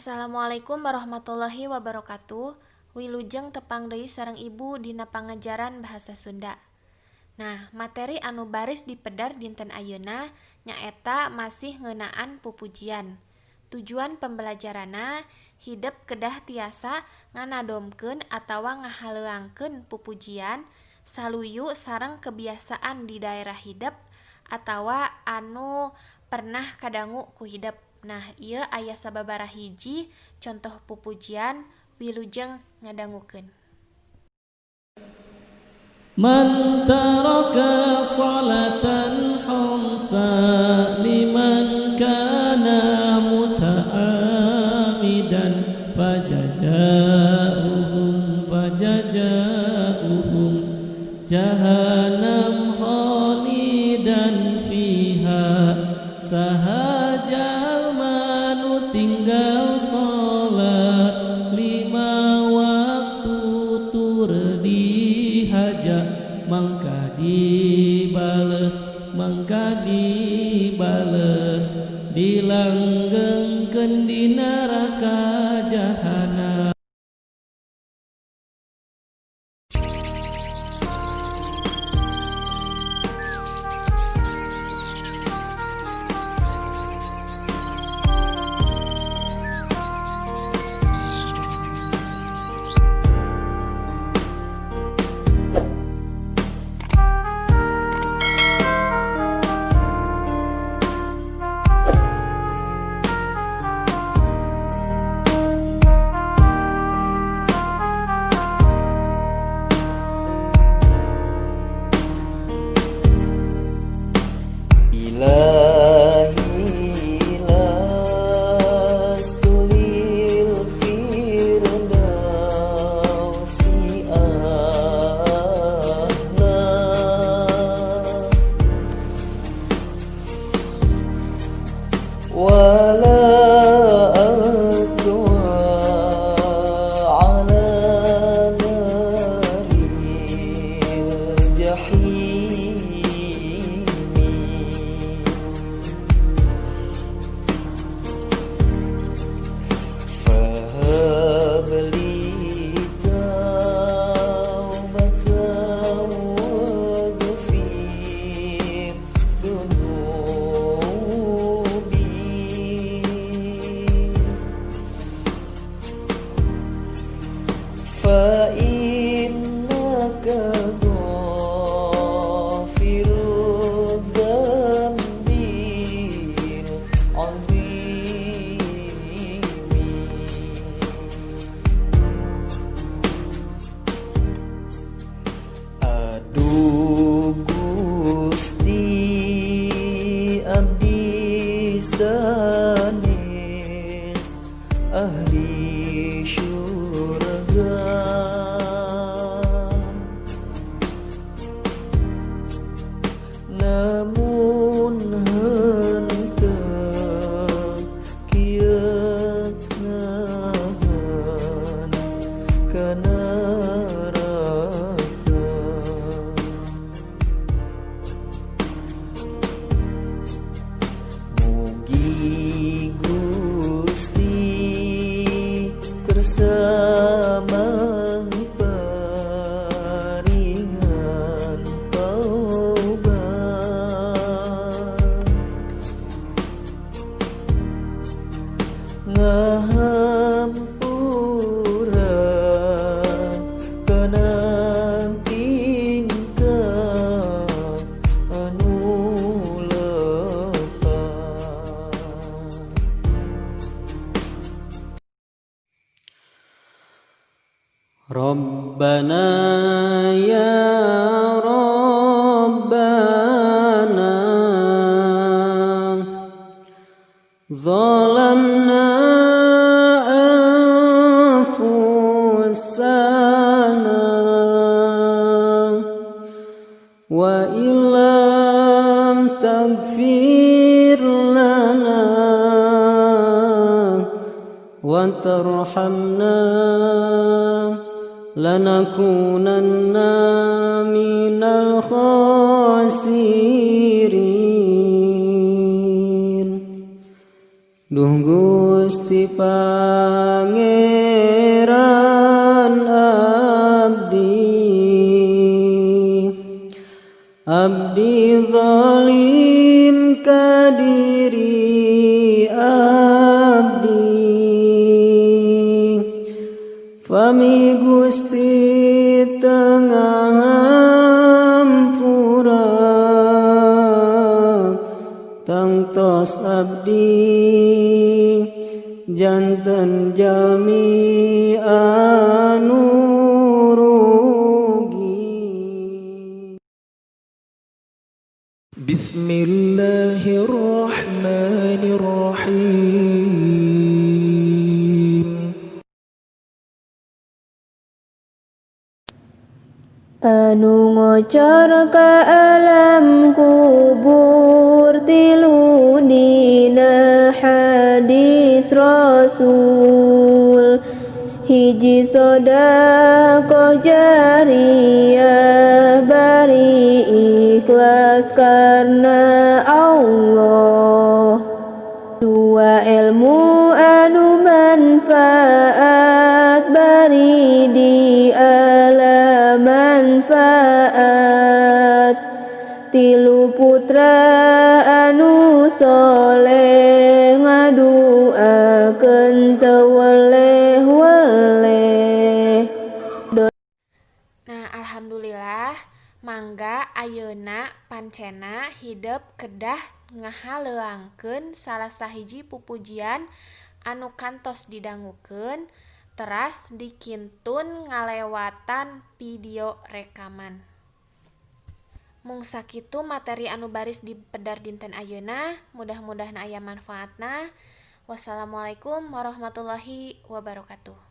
Assalamualaikum warahmatullahi wabarakatuh. Wilujeng tepang deui sareng ibu dina pangajaran bahasa Sunda. Nah, materi anu baris dipedar dinten ayeuna nyaeta masih ngeunaan pupujian. Tujuan pembelajaranna hidep kedah tiasa nganadomkeun atawa ngahaleuangkeun pupujian saluyu sareng kebiasaan di daerah hidep atawa anu pernah kadangu ku hidep. Nah, ieu aya sababaraha hiji contoh pupujian wilujeng ngadangukeun. Man taraka salatan khamsa liman kana muta'amidan fajaja'uhum jahannam khalidan fiha sahajal manu tinggal salat lima waktu tur dihaja mangka dibales dilanggengkeun di neraka jahanam. Aduh Gusti abdi sanes ahli syurga namun henteu kieu ngahan kana samang paringan pauban ngahampura kana tingkah anu lepas. Rabbana ya Rabbana zalamna anfusana wa illam taghfir lana wa tarhamna lanakunanna minal khasirin. Duh Gusti Pangeran abdi zalim ka diri abdi Fami Gusti tengah hampura tangtos abdi janten jalmi anu rugi. Bismillahirrahmanirrahim. Anu ngocor ka alam kubur tilu dina hadis Rasul hiji sodaqoh jariyah bari ikhlas karna Allah dua ilmu anu manfaat bari di alam manfaat tilu putra anu soleh ngaduakeun teu weleh-weleh. Nah, alhamdulillah mangga ayeuna pancena hidup kedah ngahaleuangkeun salah sahiji pupujian anu kantos didangukeun teras dikintun ngalewatan video rekaman. Mung sakitu materi anu baris dipedar dinten ayeuna, mudah-mudahan aya manfaatna. Wassalamualaikum warahmatullahi wabarakatuh.